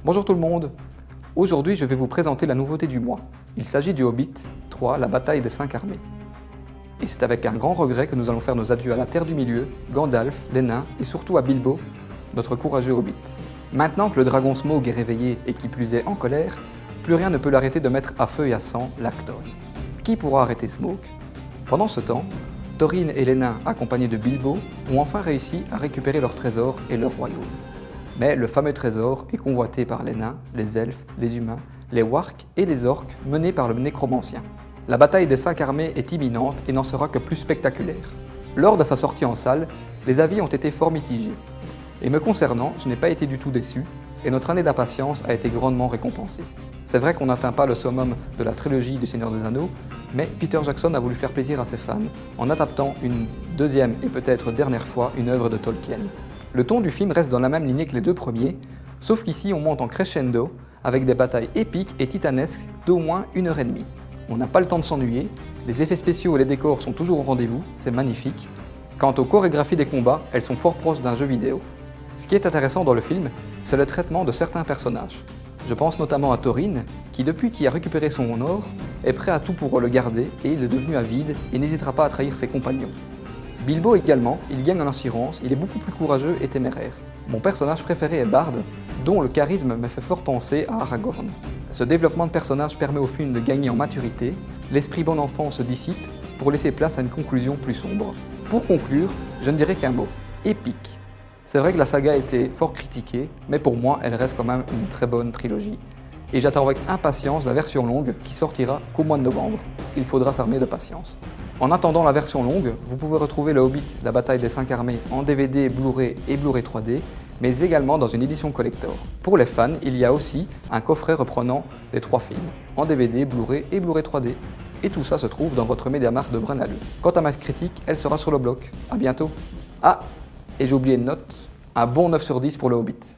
Bonjour tout le monde. Aujourd'hui, je vais vous présenter la nouveauté du mois. Il s'agit du Hobbit 3, la bataille des 5 armées. Et c'est avec un grand regret que nous allons faire nos adieux à la Terre du Milieu, Gandalf, les nains et surtout à Bilbo, notre courageux Hobbit. Maintenant que le dragon Smaug est réveillé et qui plus est en colère, plus rien ne peut l'arrêter de mettre à feu et à sang l'Acton. Qui pourra arrêter Smaug? Pendant ce temps, Thorin et les nains, accompagnés de Bilbo, ont enfin réussi à récupérer leur trésor et leur royaume. Mais le fameux trésor est convoité par les nains, les elfes, les humains, les wargs et les orques menés par le nécromancien. La bataille des 5 armées est imminente et n'en sera que plus spectaculaire. Lors de sa sortie en salle, les avis ont été fort mitigés. Et me concernant, je n'ai pas été du tout déçu, et notre année d'impatience a été grandement récompensée. C'est vrai qu'on n'atteint pas le summum de la trilogie du Seigneur des Anneaux, mais Peter Jackson a voulu faire plaisir à ses fans en adaptant une deuxième et peut-être dernière fois une œuvre de Tolkien. Le ton du film reste dans la même lignée que les deux premiers, sauf qu'ici on monte en crescendo avec des batailles épiques et titanesques d'au moins 1h30. On n'a pas le temps de s'ennuyer, les effets spéciaux et les décors sont toujours au rendez-vous, c'est magnifique. Quant aux chorégraphies des combats, elles sont fort proches d'un jeu vidéo. Ce qui est intéressant dans le film, c'est le traitement de certains personnages. Je pense notamment à Thorin, qui depuis qu'il a récupéré son or, est prêt à tout pour le garder et il est devenu avide et n'hésitera pas à trahir ses compagnons. Bilbo également, il gagne en assurance, il est beaucoup plus courageux et téméraire. Mon personnage préféré est Bard, dont le charisme me fait fort penser à Aragorn. Ce développement de personnage permet au film de gagner en maturité, l'esprit bon enfant se dissipe pour laisser place à une conclusion plus sombre. Pour conclure, je ne dirais qu'un mot, épique. C'est vrai que la saga a été fort critiquée, mais pour moi, elle reste quand même une très bonne trilogie. Et j'attends avec impatience la version longue qui sortira qu'au mois de novembre. Il faudra s'armer de patience. En attendant la version longue, vous pouvez retrouver le Hobbit, la bataille des 5 armées en DVD, Blu-ray et Blu-ray 3D, mais également dans une édition collector. Pour les fans, il y a aussi un coffret reprenant les 3 films, en DVD, Blu-ray et Blu-ray 3D. Et tout ça se trouve dans votre MediaMarkt de Braine-l'Alleud. Quant à ma critique, elle sera sur le blog. A bientôt. Ah, et j'ai oublié une note, un bon 9 sur 10 pour le Hobbit.